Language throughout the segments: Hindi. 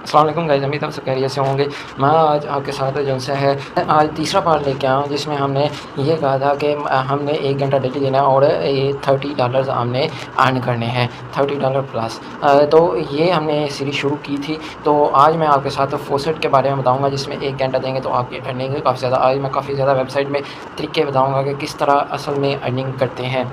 अस्सलाम वालेकुम गाइस, उम्मीद आप सब खैरियत से होंगे। मैं आज आपके साथ जो है आज तीसरा पार्ट लेके आया हूँ, जिसमें हमने ये कहा था कि हमने 1 घंटा डेली देना है और ये $30 हमने अर्न करने हैं, $30 प्लस। तो ये हमने सीरीज़ शुरू की थी। तो आज मैं आपके साथ फोसेट के बारे में बताऊँगा, जिसमें 1 घंटा देंगे तो आपकी अर्निंग काफ़ी ज़्यादा। आज मैं काफ़ी ज़्यादा वेबसाइट में तरीके बताऊँगा कि किस तरह असल में अर्निंग करते हैं।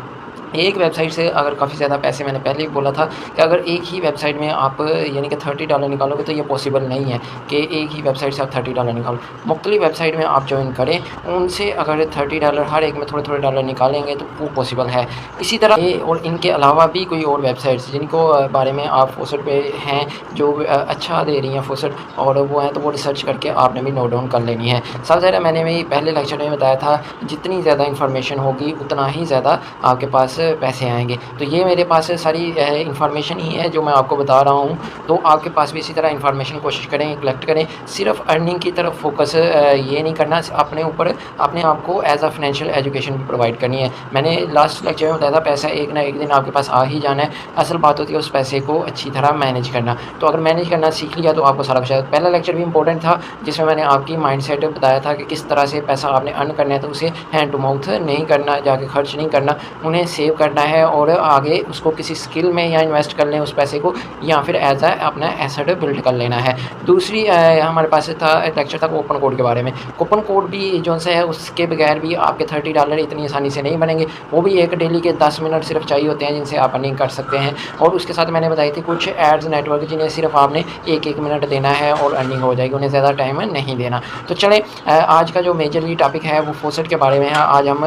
एक वेबसाइट से अगर काफ़ी ज़्यादा पैसे, मैंने पहले ही बोला था कि अगर एक ही वेबसाइट में आप यानी कि $30 निकालोगे तो ये पॉसिबल नहीं है कि एक ही वेबसाइट से आप $30 निकालो। मुख्तलिफ वेबसाइट में आप जॉइन करें, उनसे अगर $30 हर एक में थोड़े-थोड़े डॉलर निकालेंगे तो वो पॉसिबल है। इसी तरह ये और इनके अलावा भी कोई और वेबसाइट्स जिनको बारे में आप फोसेट पे हैं, जो अच्छा दे रही हैं फोसेट और वो हैं, तो वो रिसर्च करके आपने भी नोट डाउन कर लेनी है। साथ ज़रा मैंने भी पहले लेक्चर में बताया था, जितनी ज़्यादा इन्फॉर्मेशन होगी उतना ही ज़्यादा आपके पास पैसे आएँगे। तो ये मेरे पास सारी इन्फॉर्मेशन ही है जो मैं आपको बता रहा हूँ। तो आपके पास भी इसी तरह इन्फॉर्मेशन कोशिश करें, कलेक्ट करें। सिर्फ़ अर्निंग की तरफ फ़ोकस ये नहीं करना, अपने ऊपर अपने आप को एज़ अ फ़ाइनेंशियल एजुकेशन भी प्रोवाइड करनी है। मैंने लास्ट लेक्चर में बताया था, पैसा एक ना एक दिन आपके पास आ ही जाना है। असल बात होती है उस पैसे को अच्छी तरह मैनेज करना। तो अगर मैनेज करना सीख लिया तो आपको सारा कुछ आएगा। पहला लेक्चर भी इंपॉर्टेंट था, जिसमें मैंने आपकी माइंडसेट बताया था कि किस तरह से पैसा आपने अर्न करना है। तो उसे हैंड टू माउथ नहीं करना, जाके खर्च नहीं करना, उन्हें सेव करना है और आगे उसको किसी स्किल में या इन्वेस्ट कर लें उस पैसे को, या फिर एज अ अपना एसेट बिल्ड कर लेना है। दूसरी हमारे पास था लेक्चर था कूपन कोड के बारे में। कूपन कोड भी जो है उसके बगैर भी आपके $30 इतनी आसानी से नहीं बनेंगे। वो भी एक डेली के 10 मिनट सिर्फ चाहिए होते हैं, जिनसे आप अर्निंग कर सकते हैं। और उसके साथ मैंने बताई थी कुछ एड्स नेटवर्क, जिन्हें सिर्फ आपने 1-1 मिनट देना है और अर्निंग हो जाएगी, उन्हें ज़्यादा टाइम नहीं देना। तो चलें, आज का जो मेजरली टॉपिक है वो फोसेट के बारे में है। आज हम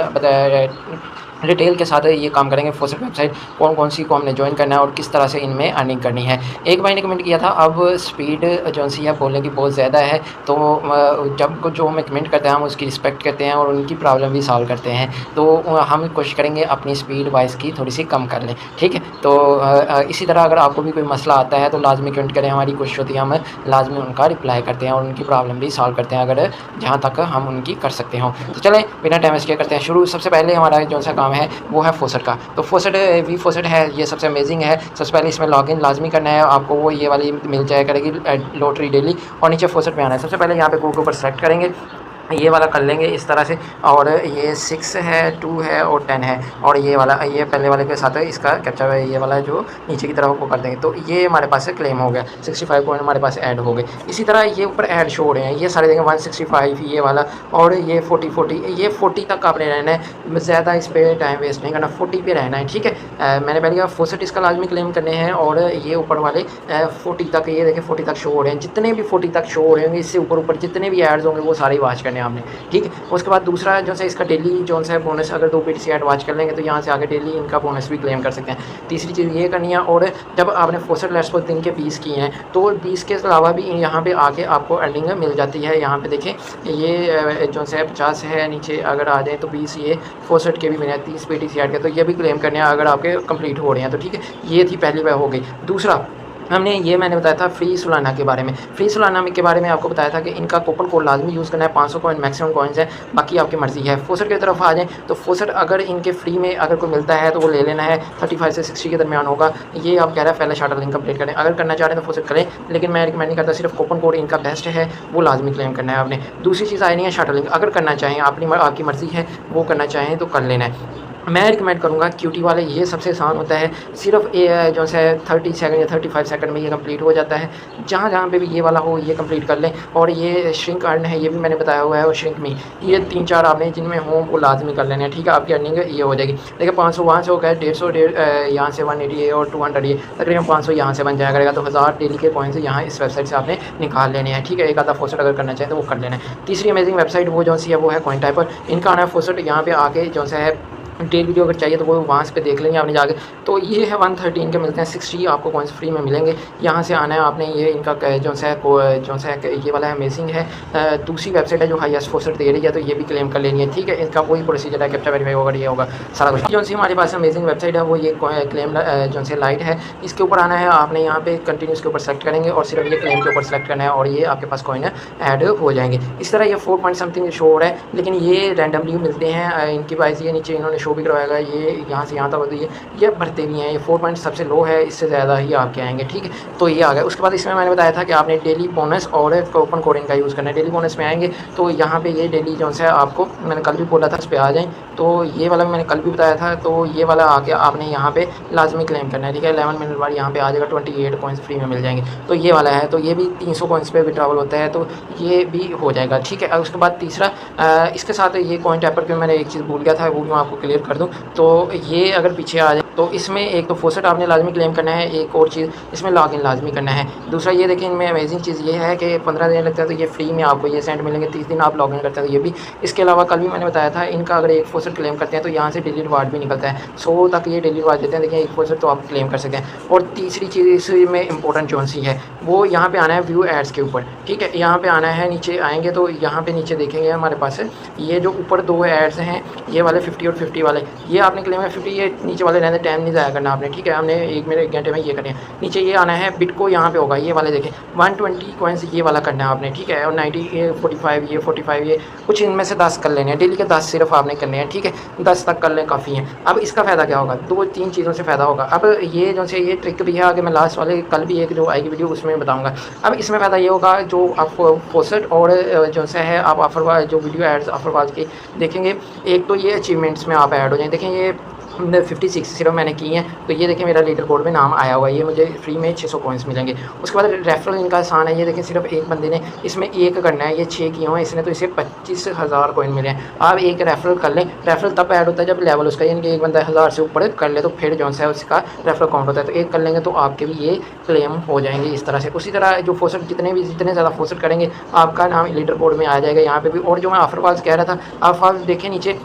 डिटेल के साथ ये काम करेंगे, फोसेट वेबसाइट कौन-कौन सी को हमने जॉइन करना है और किस तरह से इनमें अर्निंग करनी है। एक भाई ने कमेंट किया था, अब स्पीड जो सी है बोलने की बहुत ज़्यादा है, तो जब जो हमें कमेंट करते हैं हम उसकी रिस्पेक्ट करते हैं और उनकी प्रॉब्लम भी सॉल्व करते हैं। तो हम कोशिश करेंगे अपनी स्पीड वॉइस की थोड़ी सी कम कर लें, ठीक है। तो इसी तरह अगर आपको भी कोई मसला आता है तो लाजमी कमेंट करें, हमारी कोशिश होती है हम लाजमी उनका रिप्लाई करते हैं और उनकी प्रॉब्लम भी सॉल्व करते हैं, अगर जहाँ तक हम उनकी कर सकते हों। तो चलें, बिना टाइम वेस्ट किए करते हैं शुरू। सबसे पहले हमारा जो सा काम है वो है फोसेट का। तो फोसेट वी फोसेट है, ये सबसे अमेजिंग है। सबसे पहले इसमें लॉगिन लाजमी करना है आपको, वो ये वाली मिल जाया करेगी लॉटरी डेली, और नीचे फोसेट पे आना है। सबसे पहले यहाँ पे गूगल के ऊपर सेलेक्ट करेंगे, ये वाला कर लेंगे इस तरह से, और ये 6 है, 2 है और 10 है, और ये वाला ये पहले वाले के साथ है, इसका कैप्चर है ये वाला जो नीचे की तरफ वो कर देंगे। तो ये हमारे पास से क्लेम हो गया, 65 पॉइंट हमारे पास ऐड हो गए। इसी तरह ये ऊपर ऐड शो हो रहे हैं, ये सारे देंगे 165 ये वाला, और ये 40 ये 40 तक आपने रहना है, ज़्यादा इस पर टाइम वेस्ट नहीं करना, 40 पे रहना है, ठीक है। मैंने पहले कहा फोसेट इसका लाजमी क्लेम करने हैं, और ये ऊपर वाले 40 तक, ये देखें 40 तक शो हो रहे हैं। जितने भी 40 तक शो हो रहे होंगे, इससे ऊपर जितने भी एड्स होंगे वो सारे वॉच करने आपने, ठीक है। उसके बाद दूसरा जो है इसका डेली जो है बोनस, अगर 2 पीटीसी ऐड वॉच कर लेंगे तो यहाँ से आगे डेली इनका बोनस भी क्लेम कर सकते हैं। तीसरी चीज़ ये करनी है, और जब आपने फोसेट लेट्स को दिन के 20 किए हैं तो 20 के अलावा भी यहाँ पे आके आपको अर्निंग मिल जाती है। यहाँ पे देखें, ये जो है 50 है, नीचे अगर आ जाए तो 20 ये फोसेट के भी मिले, 30 पीटीसी ऐड के, तो ये भी क्लेम करने हैं अगर आपके कंप्लीट हो रहे हैं तो, ठीक है। ये थी पहली बार हो गई। दूसरा मैंने बताया था फ्री सुलाना के बारे में। फ्री सुलाना के बारे में आपको बताया था कि इनका कूपन कोड लाजमी यूज़ करना है। 500 कॉइन मैक्सिमम कॉइन्स है, बाकी आपकी मर्ज़ी है। फोसेट की तरफ आ जाएँ तो फोसेट अगर इनके फ्री में अगर कोई मिलता है तो वो ले लेना है, 35 से 60 के दरमियान होगा। ये आप कह रहे हैं पहले शार्टर लिंक कंप्लीट करें, अगर करना चाह रहे हैं तो फोसेट करें, लेकिन मैं रिकमेंड नहीं करता। सिर्फ कूपन कोड इनका बेस्ट है, वो लाजमी क्लेम करना है आपने। दूसरी चीज़ आई नहीं है शार्टर लिंक, अगर करना चाहें आपकी मर्ज़ी है, वो करना चाहें तो कर लेना है। मैं रिकमेंड करूँगा क्यूटी वाले, ये सबसे आसान होता है, सिर्फ जो है 30 सेकंड या 35 सेकंड में ये कंप्लीट हो जाता है। जहाँ पे भी ये वाला हो ये कंप्लीट कर लें। और ये श्रिंक अर्न है, ये भी मैंने बताया हुआ है, और श्रिंक में ये 3-4 आपने जिनमें हों वो लाजमी कर लेने हैं, ठीक है। आपकी अर्निंग ये हो जाएगी। देखिए 500 वहाँ से हो गया, 150 यहाँ से 180 और 200 ये तकरीबन 500 यहाँ से बन जाया करेगा। तो 1000 डेली के कॉइन्स यहाँ इस वेबसाइट से आपने निकाल लेने हैं, ठीक है। एक आधा फोसेट अगर करना चाहें तो वो कर लेना है। तीसरी अमेजिंग वेबसाइट वो जो सी है वो है कॉइन टाइपर। इनका आना है फोसेट, यहाँ पे आके जो है डिटेल वीडियो अगर चाहिए तो वो वहाँ पे देख लेंगे आपने जाके। तो ये है 113 के मिलते हैं, 60 आपको कॉइन्स फ्री में मिलेंगे। यहाँ से आना है आपने, ये इनका जो है ये वाला अमेजिंग है। दूसरी वेबसाइट है जो हाईएस्ट फोसेट दे रही है, तो ये भी क्लेम कर लेनी है, ठीक है। इसका वही प्रोसीजर है, कैप्चा वेरीफाई होगा, ये होगा सारा कुछ। जो सी हमारे पास अमेजिंग वेबसाइट है वो ये क्लेम जो से लाइट है। इसके ऊपर आना है आपने, यहाँ पे कंटिन्यूस के ऊपर सेलेक्ट करेंगे और सिर्फ ये क्लेम के ऊपर सेलेक्ट करना है, और ये आपके पास कॉइन ऐड हो जाएंगे। इस तरह ये 4 पॉइंट समथिंग शो हो रहा है, लेकिन ये रैंडमली मिलते हैं। इनकी वाइज ये नीचे इन्होंने शो शो भी करवाएगा। ये यहाँ से यहाँ तक होती है, ये भरते भी हैं। ये 4 पॉइंट सबसे लो है, इससे ज़्यादा ही आपके आएंगे, ठीक है। तो ये आ गया। उसके बाद इसमें मैंने बताया था कि आपने डेली बोनस और कूपन कोड इनका यूज़ करना है। डेली बोनस में आएंगे तो यहाँ पे ये डेली जो है आपको मैंने कल भी बोला था, इस पर आ जाएँ। तो ये वाला मैंने कल भी बताया था, तो ये वाला आ गया। आपने यहाँ पे लाजमी क्लेम करना है, ठीक है। 11 मिनट बाद यहाँ पे आ जाएगा, 28 कॉइन्स फ्री में मिल जाएंगे। तो ये वाला है, तो ये भी 300 कॉइन्स पे भी ट्रैवल होता है, तो ये भी हो जाएगा, ठीक है। और उसके बाद तीसरा इसके साथ ये कॉइन टैपर पे मैंने एक चीज़ भूल गया था, वो भी मैं आपको क्लियर कर दूँ। तो ये अगर पीछे आ जाए तो इसमें एक तो फोसेट आपने लाजमी क्लेम करना है, एक और चीज़ इसमें लॉग इन लाजमी करना है। दूसरा ये देखिए, इनमें अमेजिंग चीज़ ये है कि 15 दिन लगता है तो ये फ्री में आपको ये सेंट मिलेंगे। 30 दिन आप लॉग इन करते हैं तो ये भी। इसके अलावा कल भी मैंने बताया था, इनका अगर एक फोसेट क्लेम करते हैं तो यहाँ से डेली रिवार्ड भी निकलता है। 100 तक ये डेली रिवार्ड देते हैं, देखिए एक फोसेट तो आप क्लेम कर सकते हैं। और तीसरी चीज़ इसमें इंपॉर्टेंट जो सी है वो यहाँ पे आना है व्यू एड्स के ऊपर, ठीक है। यहाँ पे आना है, नीचे आएंगे तो यहाँ पे नीचे देखेंगे हमारे पास है ये जो ऊपर 2 एड्स हैं, ये वाले 50 और 50 वाले, ये आपने क्लेम है 50, ये नीचे वाले रहने, टाइम नहीं ज़ाया करना आपने, ठीक है। हमने 1 घंटे में ये करें। नीचे ये आना है बिटको, यहाँ पे होगा ये वाले देखें 120 कॉइन्स ये वाला करना है आपने, ठीक है। और 90 ये 45 ये 45 ये कुछ इनमें से 10 कर लेने हैं, डेली के 10 सिर्फ आपने करने हैं, ठीक है। 10 तक कर लें, काफ़ी हैं। अब इसका फ़ायदा क्या होगा, 2-3 चीज़ों से फ़ायदा होगा। अब ये जो से ये ट्रिक भी है, आगे मैं लास्ट वाले कल भी एक जो आएगी वीडियो उसमें बताऊँगा। अब इसमें फ़ायदा ये होगा, जो आप फोसेट और जो से है आप ऑफर जो वीडियो एड्स ऑफरवाज की देखेंगे, एक तो ये अचीवमेंट्स में आप ऐड हो जाएँ। देखें ये 56 सिर्फ मैंने की हैं, तो ये देखें मेरा लीडर बोर्ड में नाम आया हुआ है, ये मुझे फ्री में 600 कॉइन्स मिलेंगे। उसके बाद रेफरल इनका आसान है, ये देखें सिर्फ एक बंदे ने इसमें एक करना है, ये 6 किए हुए हैं इसने, तो इसे 25,000 कॉइन मिले हैं। आप एक रेफरल कर लें, रेफरल तब ऐड होता है जब लेवल उसका, यानी कि एक बंदा 1000 से ऊपर कर ले तो फिर जो है उसका रेफरल काउंट होता है। तो एक कर लेंगे तो आपके भी ये क्लेम हो जाएंगे इस तरह से। उसी तरह जो फोसेट जितने ज़्यादा फोसेट करेंगे आपका नाम लीडर बोर्ड में आ जाएगा यहाँ पे भी। और जो मैं ऑफरवाज कह रहा था, ऑफर देखें नीचे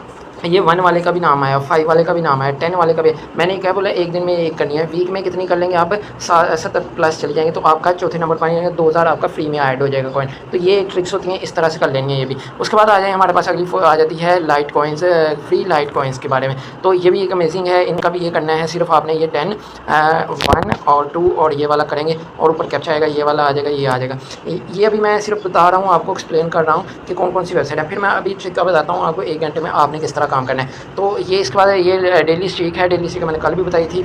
ये 1 वाले का भी नाम आया, 5 वाले का भी नाम आया, 10 वाले का भी। मैंने क्या बोला, एक दिन में एक करनी है, वीक में कितनी कर लेंगे आप 70 प्लस चले जाएंगे तो आपका चौथे नंबर पर आएंगे, 2000 आपका फ्री में ऐड हो जाएगा कॉइन। तो ये ट्रिक्स होती हैं, इस तरह से कर लेनी है ये भी। उसके बाद आ जाए हमारे पास अगली आ जाती है light coins, free light coins के बारे में। तो ये भी एक अमेजिंग है, इनका भी ये करना है, सिर्फ आपने ये 10 1 और 2 और ये वाला करेंगे और ऊपर कैप्चा आएगा, ये वाला आ जाएगा, ये आ जाएगा। ये अभी मैं सिर्फ बता रहा हूँ आपको, एक्सप्लेन कर रहा हूँ कि कौन कौन सी वेबसाइट है। फिर मैं अभी ट्रिक का बताता हूँ आपको 1 घंटे में आपने किस तरह काम करना है। तो ये इसके बाद ये डेली स्ट्रीक है, डेली स्ट्रीक मैंने कल भी बताई थी।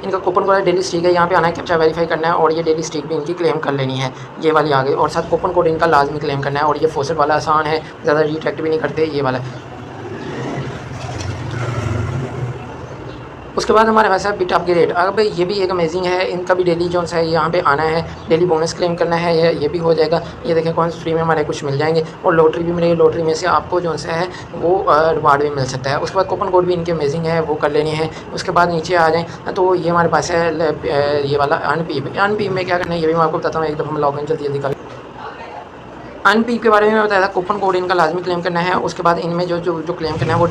इनका कूपन कोड डेली स्ट्रीक है, यहाँ पे आना है, कैप्चा वेरीफाई करना है और ये डेली स्ट्रीक भी इनकी क्लेम कर लेनी है, ये वाली आ गई। और साथ कूपन कोड इनका लाजमी क्लेम करना है। और ये फोसेट वाला आसान है, ज़्यादा रिट्रैक्ट भी नहीं करते, ये वाला। उसके बाद हमारे पास है बिट अपग्रेड। अब ये भी एक अमेजिंग है, इनका भी डेली जोन्स है, यहाँ पे आना है, डेली बोनस क्लेम करना है, ये भी हो जाएगा। ये देखें कौन फ्री में हमारे कुछ मिल जाएंगे और लॉटरी भी मिलेगी, लॉटरी में से आपको जो है वो रिवार्ड भी मिल सकता है। उसके बाद कूपन कोड भी इनके अमेजिंग है, वो कर लेनी है। उसके बाद नीचे आ जाएँ तो ये हमारे पास है ये वाला अनपी में क्या करना है, ये भी मैं आपको बताता हूँ। एक दफ़ा हम लॉग इन जल्दी कर अनपी के बारे में मैं बताया था, कूपन कोड इनका लाजमी क्लेम करना है। उसके बाद इनमें जो क्लेम करना है वो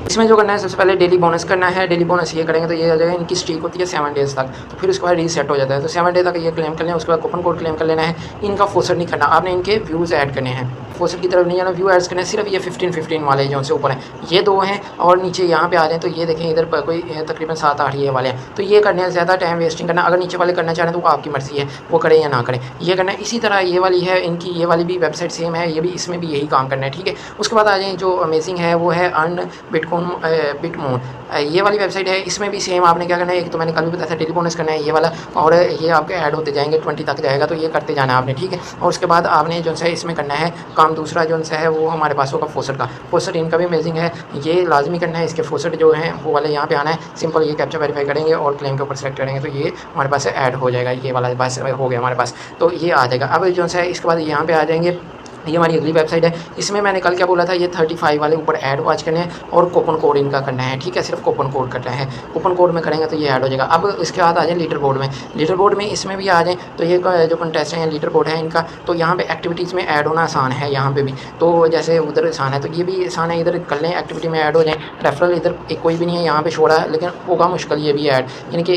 इसमें जो करना है, सबसे पहले डेली बोनस करना है। डेली बोनस ये करेंगे तो ये आ जाएगा, इनकी स्ट्रीक होती है 7 डेज़ तक, तो फिर उसके बाद रीसेट हो जाता है। तो 7 डे तक ये क्लेम कर लें। उसके बाद कूपन कोड क्लेम कर लेना है। इनका फोसेट नहीं करना, आपने इनके व्यूज़ ऐड करने हैं, फोसेट की तरफ नहीं जाना, व्यू एड्स करने हैं। सिर्फ ये 15 वाले जो से ऊपर हैं, ये 2 हैं। और नीचे यहाँ पे आ जाएँ तो ये देखें इधर पर कोई तकरीबन 7-8 ये वाले हैं। तो ये करने हैं, ज़्यादा टाइम वेस्टिंग करना। अगर नीचे वाले करना चाह रहे हैं तो वो आपकी मर्ज़ी है, वो करें या ना करें, ये करना है। इसी तरह ये वाली है, इनकी ये वाली भी वेबसाइट सेम है, ये भी इसमें भी यही काम करना है, ठीक है। उसके बाद आ जाए जो अमेजिंग है वो है अर्न बिटमून। ये वाली वेबसाइट है, इसमें भी सेम आपने क्या करना है, एक तो मैंने कल भी बताया था डेली बोनस करना है ये वाला, और ये आपके ऐड होते जाएंगे, 20 तक जाएगा, तो ये करते जाना है आपने, ठीक है। और उसके बाद आपने जो है इसमें करना है काम दूसरा जो है वो हमारे पास होगा फोसेट का। फोसेट इनका भी अमेजिंग है, ये लाजमी करना है। इसके फोसेट जो हैं वो वाले यहाँ पे आना है, सिंपल ये कैप्चा वेरीफाई करेंगे और क्लेम के ऊपर सेलेक्ट करेंगे तो ये हमारे पास ऐड हो जाएगा, ये वाला बस हो गया हमारे पास, तो ये आ जाएगा। अब जो है इसके बाद यहाँ पे आ जाएंगे, ये हमारी अगली वेबसाइट है। इसमें मैंने कल क्या बोला था, ये 35 वाले ऊपर ऐड वाच करने हैं और कूपन कोड इनका करना है, ठीक है। सिर्फ कूपन कोड करना है, कूपन कोड में करेंगे तो ये ऐड हो जाएगा। अब इसके बाद आ जाए लीडर बोर्ड में। लीडर बोर्ड में इसमें भी आ जाएँ तो ये जो कंटेस्ट हैं, लीडर बोर्ड है इनका, तो यहाँ पे एक्टिविटीज़ में ऐड होना आसान है, यहाँ पे भी तो जैसे उधर आसान है तो ये भी आसान है, इधर कर लें, एक्टिविटी में ऐड हो जाए। रेफरल इधर कोई भी नहीं है, यहाँ पे छोड़ा है, लेकिन होगा मुश्किल ये भी ऐड, यानी कि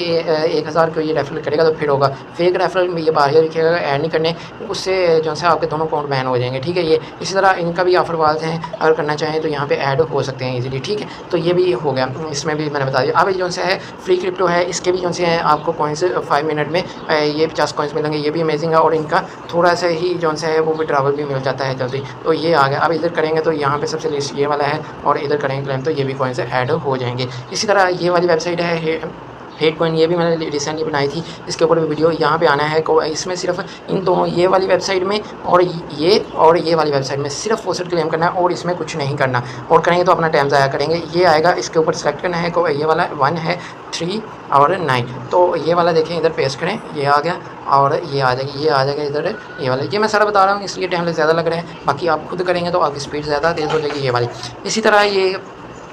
1000 को ये रेफरल करेगा तो फिर होगा। फेक रेफरल में ये बाहर रखिएगा, ऐड नहीं करने, उससे जो है आपके दोनों अकाउंट बैन हो जाएंगे, ठीक है। ये इसी तरह इनका भी ऑफर वाले हैं, अगर करना चाहें तो यहाँ पे ऐड हो सकते हैं इजीली, ठीक है। तो ये भी हो गया, इसमें भी मैंने बता दिया। अब जो से है फ्री क्रिप्टो है, इसके भी जो से हैं आपको कॉइन्स 5 मिनट में ये 50 कॉइन्स मिलेंगे, ये भी अमेजिंग है। और इनका थोड़ा सा ही जो से है वो विड्रॉवल भी मिल जाता है जल्दी। तो ये आ गया। अब इधर करेंगे तो यहाँ पे सबसे लिस्ट ये वाला है, और इधर करेंगे क्लेम तो ये भी कॉइन्स ऐड हो जाएंगे। इसी तरह ये वाली वेबसाइट है हेट कॉइन, ये भी मैंने रिसेंटली बनाई थी, इसके ऊपर भी वीडियो यहाँ पे आना है। इसमें सिर्फ इन दोनों ये वाली वेबसाइट में और ये वाली वेबसाइट में सिर्फ फोसेट क्लेम करना है, और इसमें कुछ नहीं करना। और करेंगे तो अपना टाइम ज़ाया करेंगे। ये आएगा, इसके ऊपर सेलेक्ट करना है, ये वाला 1 है 3 और 9। तो ये वाला देखें, इधर पेस्ट करें, ये आ गया, और ये आ जाएगा इधर ये वाला। ये मैं सारा बता रहा हूँ इसलिए टाइम ज़्यादा लग रहा है, बाकी आप खुद करेंगे तो आपकी स्पीड ज़्यादा तेज़ हो जाएगी ये वाली। इसी तरह ये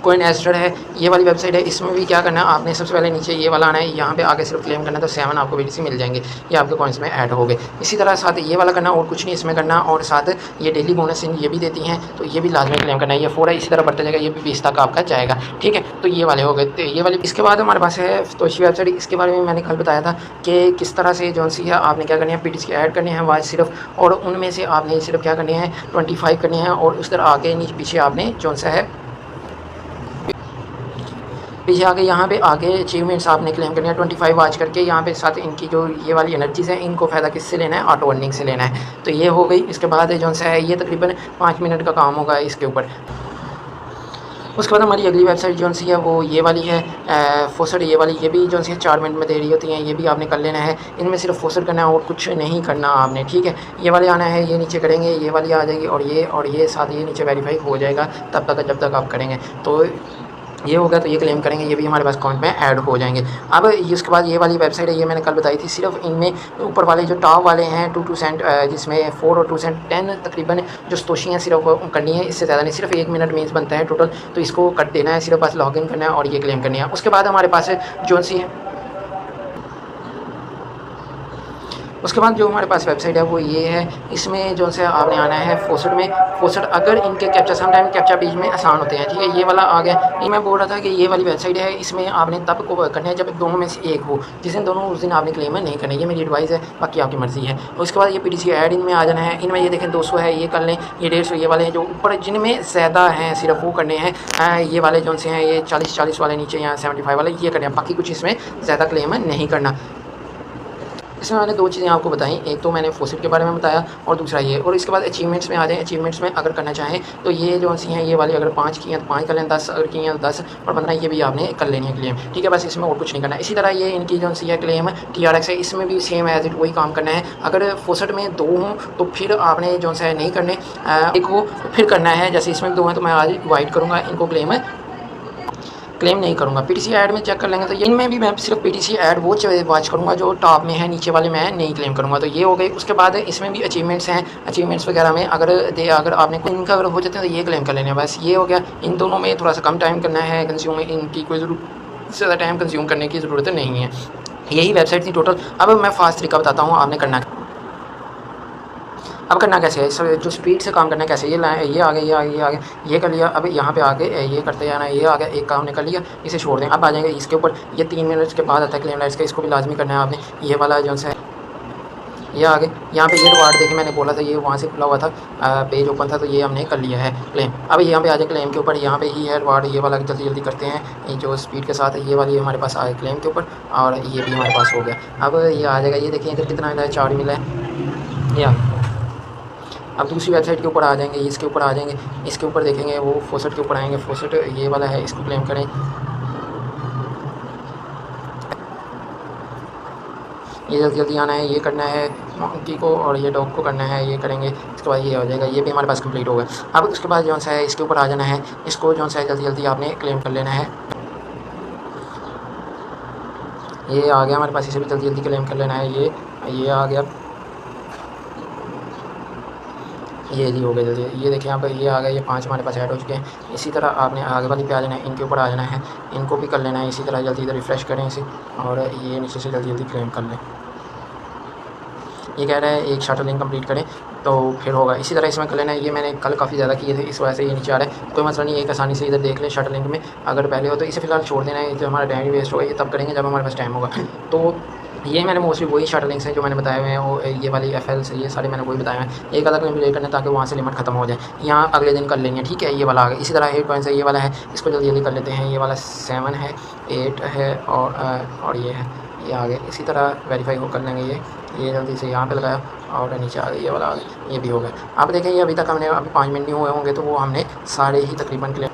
कॉइन एस्टर है, ये वाली वेबसाइट है। इसमें भी क्या करना है, आपने सबसे पहले नीचे ये वाला आना है, यहाँ पे आगे सिर्फ क्लेम करना है, तो 7 आपको BTC मिल जाएंगे, ये आपके कॉइन्स में ऐड हो गए। इसी तरह साथ ये वाला करना, और कुछ नहीं इसमें करना, और साथ ये डेली बोनस ये भी देती हैं, तो ये भी लाजमी क्लेम करना है। ये 4 है, इसी तरह बढ़ता जाएगा, ये भी 20 तक आपका जाएगा, ठीक है। तो ये वाले हो गए। तो ये वाले इसके बाद हमारे पास है तोशी वेबसाइट। इसके बारे में मैंने कल बताया था कि किस तरह से जो सी है आपने क्या करनी है, BTC ऐड करनी है वहाँ सिर्फ, और उनमें से आपने सिर्फ क्या करनी है 25 करनी है, और उस तरह आगे नीचे पीछे आपने जो सा है पीछे आगे यहाँ पे आगे अचीवमेंट्स आपने क्लेम करनी है 25 वाच करके। यहाँ पे साथ इनकी जो ये वाली एनर्जीज़ हैं, इनको फ़ायदा किससे लेना है, ऑटो अर्निंग से लेना है। तो ये हो गई। इसके बाद जो सा है ये तकरीबन 5 मिनट का काम होगा इसके ऊपर। उसके बाद हमारी अगली वेबसाइट जो सी है वो ये वाली है फोसट, ये वाली, ये भी जो सी 4 मिनट में दे रही होती हैं, ये भी आपने कर लेना है। इनमें सिर्फ फोसट करना है और कुछ नहीं करना आपने, ठीक है। ये वाले आना है, ये नीचे करेंगे, ये वाली आ जाएगी, और ये साथ ये नीचे वेरीफाई हो जाएगा तब तक जब तक आप करेंगे। तो ये हो गया, तो ये क्लेम करेंगे, ये भी हमारे पास अकाउंट में ऐड हो जाएंगे। अब उसके बाद ये वाली वेबसाइट है, ये मैंने कल बताई थी। सिर्फ इनमें ऊपर वाले जो टॉप वाले हैं 2 सेंट, जिसमें 4 और 2 सेंट 10 तकरीबन जो स्तोशी हैं सिर्फ करनी है, इससे ज़्यादा नहीं। सिर्फ 1 मिनट मीन्स बनता है टोटल, तो इसको कट देना है, सिर्फ बस लॉगिन करना है और ये क्लेम करनी है। उसके बाद हमारे पास जो सी है, उसके बाद जो हमारे पास वेबसाइट है वो ये है। इसमें जो से आपने आना है फोसट में। फोसट अगर इनके कैप्चा समटाइम कैप्चा बीच में आसान होते हैं, ठीक है। ये वाला आ गया। ये मैं बोल रहा था कि ये वाली वेबसाइट है, इसमें आपने तब को करना है जब दोनों में से एक हो, जिस दिन दोनों उस दिन आपने क्लेम नहीं करना। ये मेरी एडवाइस है, बाकी आपकी मर्ज़ी है। उसके बाद ये BTC ऐड इनमें आ जाना है। इनमें ये देखें 200 है, ये कर लें। ये 150 ये वाले हैं जो ऊपर, जिनमें ज़्यादा हैं सिर्फ वो करने हैं। ये वाले जो से हैं ये 40 वाले नीचे, यहाँ 75 वाले ये करने हैं, बाकी कुछ इसमें ज़्यादा क्लेम नहीं करना। इसमें मैंने 2 चीज़ें आपको बताई, एक तो मैंने फोसेट के बारे में बताया और दूसरा ये। और इसके बाद अचीवमेंट्स में आ जाएं। अचीवमेंट्स में अगर करना चाहें तो ये जो सी हैं ये वाली, अगर 5 की हैं तो 5 कर लें, 10 अगर की हैं तो 10 और 15 ये भी आपने कर लेनी है क्लेम, ठीक है। बस इसमें और कुछ नहीं करना है। इसी तरह ये इनकी जो सी है क्लेम TRX है, इसमें भी सेम एज इट वही काम करना है। अगर फोसेट में 2 हों तो फिर आपने जो सा है नहीं करने, एक हो फिर करना है। जैसे इसमें 2 हैं तो मैं आज वाइट करूँगा, इनको क्लेम नहीं करूँगा। BTC ऐड में चेक कर लेंगे तो इनमें भी मैं सिर्फ BTC ऐड वो वॉच करूँगा जो टॉप में है, नीचे वाले मैं नहीं क्लेम करूँगा। तो ये हो गई। उसके बाद इसमें भी अचीवमेंट्स हैं। अचीवमेंट्स वगैरह में अगर आपने कोई इनका अगर हो जाते हैं तो ये क्लेम कर लेने, बस ये हो गया। इन दोनों में थोड़ा सा कम टाइम करना है कंज्यूम, इनकी कोई ज़्यादा टाइम कंज्यूम करने की ज़रूरत नहीं है। यही वेबसाइट थी टोटल। अब मैं फास्ट तरीका बताता हूँ आपने करना। अब करना कैसे है, जो स्पीड से काम करना है कैसे, ये आ गया, ये कर लिया। अब यहाँ पे आगे ये करते जाना, ये आ गया, एक काम ने कर लिया, इसे छोड़ दें। अब आ जाएंगे इसके ऊपर, ये 3 मिनट के बाद आता है क्लेम लाइट्स का, इसको भी लाजमी करना है आपने। ये वाला जो है ये आ गए। यहाँ पे ये रिवार्ड देखिए, मैंने बोला था ये वहाँ से खुला हुआ था, पेज ओपन था, तो ये हमने कर लिया है क्लेम। अब यहाँ पे आ जाए क्लेम के ऊपर, यहाँ पे ही है रिवार्ड, ये वाला जल्दी करते हैं। ये जो स्पीड के साथ है ये वाली हमारे पास आए क्लेम के ऊपर, और ये भी हमारे पास हो गया। अब ये आ जाएगा, ये देखिए इधर कितना मिला है, 4 मिला है। या अब दूसरी वेबसाइट के ऊपर आ जाएंगे, इसके ऊपर आ जाएंगे, इसके ऊपर देखेंगे वो फोसेट के ऊपर आएंगे। फोसेट ये वाला है, इसको क्लेम करें। ये जल्दी आना है, ये करना है मंकी को और ये डॉग को करना है, ये करेंगे। इसके बाद ये हो जाएगा, ये भी हमारे पास कंप्लीट हो गया। अब उसके बाद जो सा है इसके ऊपर आ जाना है, इसको जो सा है जल्दी आपने क्लेम कर लेना है। ये आ गया हमारे पास, इसे भी जल्दी क्लेम कर लेना है। ये आ गया, ये जी हो गया जल्दी। ये देखिए यहाँ पर ये आ गया, ये 5 हमारे पास ऐड हो चुके हैं। इसी तरह आपने आगे वाली पे आ जाना है, इनके ऊपर आ जाना है, इनको भी कर लेना है। इसी तरह जल्दी रिफ़्रेश करें इसे, और ये नीचे से जल्दी क्लेम कर लें। ये कह रहा है एक शटर लिंक कंप्लीट करें तो फिर होगा। इसी तरह इसमें कर लेना है। ये मैंने कल काफ़ी ज़्यादा किए थे, इस वजह से ये नीचे आ रहा है। कोई मसला नहीं, एक आसानी से इधर देख लें शटर लिंक में। अगर पहले हो तो इसे फ़िलहाल छोड़ देना है, जो हमारा टाइम वेस्ट होगा ये तब करेंगे जब हमारे पास टाइम होगा। तो ये मैंने मोस्टली वही शार्ट लिंक्स हैं जो मैंने बताए हुए हैं, वो ये वाली FL से ये सारे मैंने वही बताए हैं। एक अलग लिमिट ले करना ताकि वहाँ से लिमिट खत्म हो जाए, यहाँ अगले दिन कर लेंगे, ठीक है। ये वाला आ गया। इसी तरह 8 कॉइन्स है, ये वाला है, इसको जल्दी जल्दी कर लेते हैं। ये वाला 7 है, 8 है और ये है, ये आ गया। इसी तरह वेरीफाई हो कर लेंगे। ये जल्दी से यहाँ पे लगाया और नीचे आ गया, ये वाला आ गया, ये भी हो गया। आप देखें ये अभी तक हमने अभी 5 मिनट नहीं हुए होंगे तो वो हमने सारे ही तकरीबन क्लेम,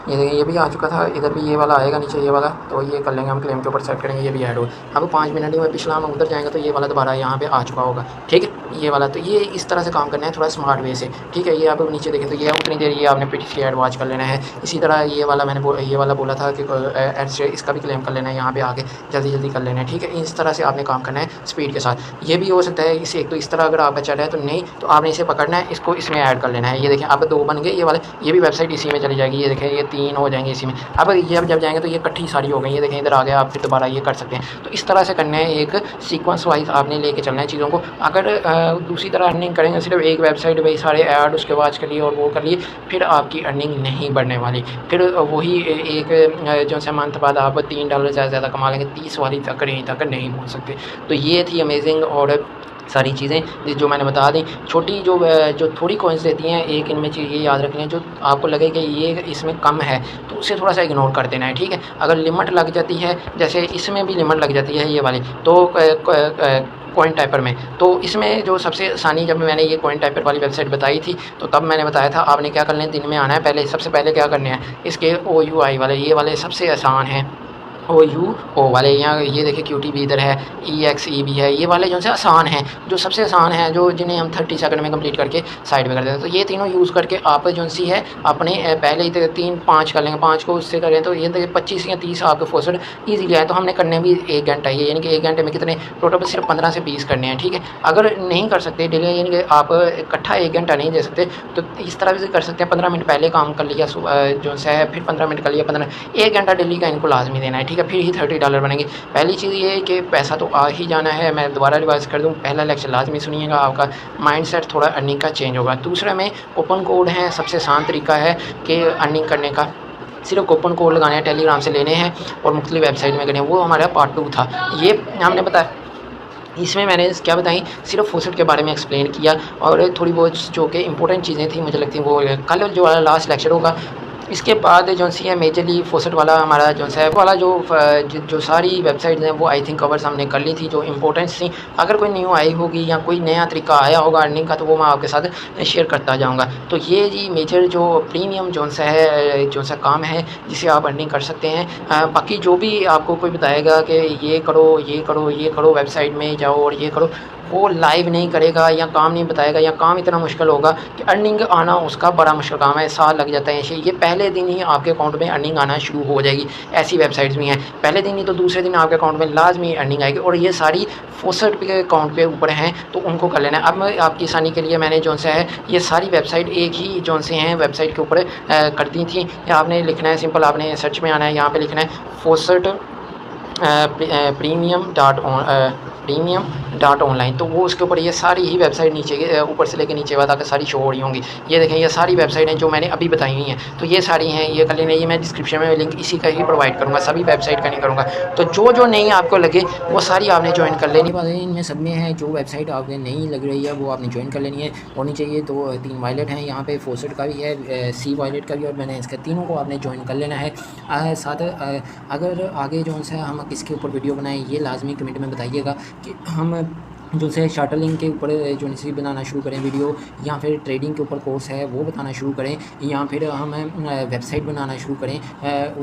ये देखिए ये भी आ चुका था। इधर भी ये वाला आएगा नीचे, ये वाला, तो ये कर लेंगे हम, क्लेम के ऊपर सेट करेंगे, ये भी ऐड हो। अब 5 मिनट ही हुए, पिछला हम उधर जाएंगे तो ये वाला दोबारा यहाँ पे आ चुका होगा, ठीक है। ये वाला तो ये इस तरह से काम करना है थोड़ा स्मार्ट वे से, ठीक है। ये आप नीचे देखें तो ये उतनी देर ये आपने PTC ऐड वॉच कर लेना है। इसी तरह ये वाला मैंने ये वाला बोला था कि एड से इसका भी क्लेम कर लेना है, यहाँ पे आके जल्दी जल्दी कर लेना है, ठीक है। इस तरह से आपने काम करना है स्पीड के साथ। ये भी हो सकता है इसे एक तो इस तरह अगर आपका चल रहा है तो नहीं, तो आपने इसे पकड़ना है, इसको इसमें ऐड कर लेना है। ये देखें अब 2 बन गए ये वाले, ये भी वेबसाइट इसी में चली जाएगी। ये देखें ये 3 हो जाएंगे इसी में। अब ये जब जाएंगे तो ये इकट्ठी सारी हो गई। ये देखें इधर आ गया, आप फिर दोबारा ये कर सकते हैं। तो इस तरह से करना है, एक सीक्वेंस वाइज आपने लेके चलना है चीज़ों को। अगर दूसरी तरह अर्निंग करेंगे सिर्फ एक वेबसाइट वही सारे ऐड उसके बाद कर लिए और वो कर लिए, फिर आपकी अर्निंग नहीं बढ़ने वाली। फिर वही एक जो से मंथ बाद आप $3 ज़्यादा कमा लेंगे, 30 वाली तक नहीं पहुँच सकते। तो ये थी अमेजिंग और सारी चीज़ें जो मैंने बता दी। छोटी जो थोड़ी कॉइन्स देती हैं, एक इनमें चीज़ ये याद रखनी है, जो आपको लगे कि ये इसमें कम है तो उसे थोड़ा सा इग्नोर कर देना है, ठीक है। अगर लिमिट लग जाती है, जैसे इसमें भी लिमिट लग जाती है ये वाली, तो कॉइन टाइपर में, तो इसमें जो सबसे आसानी, जब मैंने ये कॉइन टाइपर वाली वेबसाइट बताई थी तो तब मैंने बताया था आपने क्या करना है, दिन में आना है। पहले सबसे पहले क्या करने हैं, इसके OUI वाले, ये वाले सबसे आसान हैं। OUO वाले, यहाँ ये देखिए QT भी इधर है, EXE भी है। ये वाले जो से आसान हैं, जो सबसे आसान हैं, जो जिन्हें हम 30 सेकंड में कंप्लीट करके साइड में कर देते हैं। तो ये तीनों यूज़ करके आप जो सी है अपने पहले ही 3-5 कर लेंगे, 5 को उससे करें तो ये 25 या 30 आपके फोर्सड ईजीली आए। तो हमने करने भी 1 घंटा ही है, यानी कि 1 घंटे में कितने टोटल सिर्फ 15 से 20 करने हैं, ठीक है। अगर नहीं कर सकते डेली, यानी कि आप इकट्ठा 1 घंटा नहीं दे सकते, तो इस तरह भी कर सकते हैं। 15 मिनट पहले काम कर लिया जो है, फिर 15 मिनट कर लिया, 1 घंटा डेली का इनको लाजमी देना है, ठीक है। फिर ही $30 बनेंगे। पहली चीज़ ये है कि पैसा तो आ ही जाना है। मैं दोबारा रिवाइज कर दूं, पहला लेक्चर लाजमी सुनिएगा, आपका माइंडसेट थोड़ा अर्निंग का चेंज होगा। दूसरे में कूपन कोड है, सबसे आसान तरीका है कि अर्निंग करने का। सिर्फ कूपन कोड लगाने हैं, टेलीग्राम से लेने हैं और मुख्तलिफ वेबसाइट में करने हैं। वो हमारा पार्ट 2 था, ये हमने बताया। इसमें मैंने क्या बताई, सिर्फ फोसेट के बारे में एक्सप्लेन किया और थोड़ी बहुत जो कि इंपॉर्टेंट चीज़ें थी मुझे लगती हैं वो कल जो वाला लास्ट लेक्चर होगा। इसके बाद जो सी है मेजरली फोसेट वाला हमारा जो है वाला जो सारी वेबसाइट्स हैं वो आई थिंक कवर्स हमने कर ली थी, जो इंपॉर्टेंट्स थी। अगर कोई न्यू आई होगी या कोई नया तरीका आया होगा अर्निंग का तो वो मैं आपके साथ शेयर करता जाऊंगा। तो ये जी मेजर जो प्रीमियम जो सा काम है जिसे आप अर्निंग कर सकते हैं। बाकी जो भी आपको कोई बताएगा कि ये करो वेबसाइट में जाओ और ये करो, वो लाइव नहीं करेगा या काम नहीं बताएगा या काम इतना मुश्किल होगा कि अर्निंग आना उसका बड़ा मुश्किल काम है, साल लग जाता है। ये पहले दिन ही आपके अकाउंट में अर्निंग आना शुरू हो जाएगी। ऐसी वेबसाइट्स भी हैं, पहले दिन ही तो दूसरे दिन आपके अकाउंट में लाजमी अर्निंग आएगी और ये सारी फोसेट के अकाउंट पे ऊपर हैं, तो उनको कर लेना है। अब मैं आपकी आसानी के लिए मैंने जो है ये सारी वेबसाइट एक ही जो से हैं वेबसाइट के ऊपर कर दी थी। आपने लिखना है सिंपल, आपने सर्च में आना है, यहाँ पर लिखना है फोसेट premium.online, तो वो उसके ऊपर ये सारी ही वेबसाइट नीचे के ऊपर से लेकर नीचे तक सारी शो हो रही होंगी। ये देखें ये सारी वेबसाइट हैं जो मैंने अभी बताई हुई हैं, तो ये सारी हैं। ये कर लेना, ये मैं डिस्क्रिप्शन में लिंक इसी का ही प्रोवाइड करूँगा, सभी वेबसाइट का नहीं करूँगा। तो जो नहीं आपको लगे वो सारी आपने ज्वाइन कर लेनी। बात इनमें सब में है, जो वेबसाइट आपने नहीं लग रही है वो आपने ज्वाइन कर लेनी है। होनी चाहिए 2-3 वॉलेट हैं, यहाँ पे फोसेट का भी है, सी वॉलेट का भी और मैंने इसका, तीनों को आपने ज्वाइन कर लेना है। साथ अगर आगे जो है हम किसके ऊपर वीडियो बनाएं ये लाजमी कमेंट में बताइएगा कि हम जो से शार्टलिंग के ऊपर जो सी बनाना शुरू करें वीडियो, या फिर ट्रेडिंग के ऊपर कोर्स है वो बताना शुरू करें, या फिर हम वेबसाइट बनाना शुरू करें।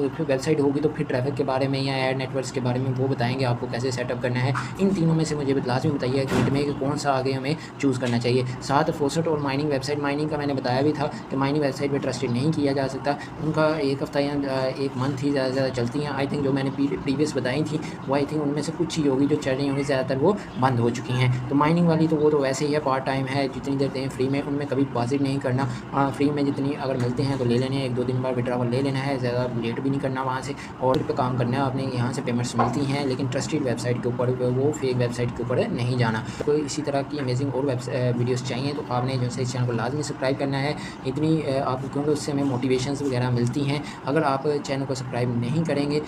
फिर वेबसाइट होगी तो फिर ट्रैफिक के बारे में या एड नेटवर्क्स के बारे में वो बताएंगे आपको कैसे सेटअप करना है। इन तीनों में से मुझे लाजमी बताइए कमेंट में कि कौन सा आगे हमें चूज़ करना चाहिए। साथ फोसेट और माइनिंग वेबसाइट, माइनिंग का मैंने बताया भी था कि माइनिंग वेबसाइट पर ट्रस्टेड नहीं किया जा सकता, उनका 1 हफ़्ता या 1 मंथ ही ज़्यादा चलती हैं। आई थिंक जो मैंने प्रीवियस बताई थी वो आई थिंक उनमें से कुछ ही होगी जो चल रही होंगी, ज़्यादातर वो बंद हो चुकी हैं। होती हैं। तो माइनिंग वाली तो वो तो वैसे ही है, पार्ट टाइम है, जितनी देर दें फ्री में, उनमें कभी डिपॉजिट नहीं करना। फ्री में जितनी अगर मिलते हैं तो ले लेने हैं, 1-2 दिन बाद विड्रॉवल ले लेना है, ज़्यादा लेट भी नहीं करना वहाँ से, और पे काम करना है आपने। यहाँ से पेमेंट्स मिलती हैं, लेकिन ट्रस्टेड वेबसाइट के ऊपर, वो फेक वेबसाइट के ऊपर नहीं जाना। तो इसी तरह की अमेजिंग और वीडियोज़ चाहिए तो आपने जो है इस चैनल को लाजमी सब्सक्राइब करना है। इतनी आपको, क्योंकि उससे हमें मोटिवेशंस वगैरह मिलती हैं। अगर आप चैनल को सब्सक्राइब नहीं करेंगे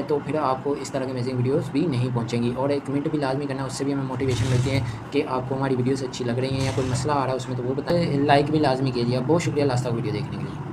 तो फिर आपको इस तरह की अमेजिंग वीडियोस भी नहीं पहुंचेंगी। और एक कमेंट भी लाजमी करना, उससे भी हमें मोटिवेशन मिलती है कि आपको हमारी वीडियोस अच्छी लग रही हैं या कोई मसला आ रहा है उसमें, तो वो बताएं। लाइक भी लाजमी कीजिए। बहुत शुक्रिया लास्ट तक वीडियो देखने के लिए।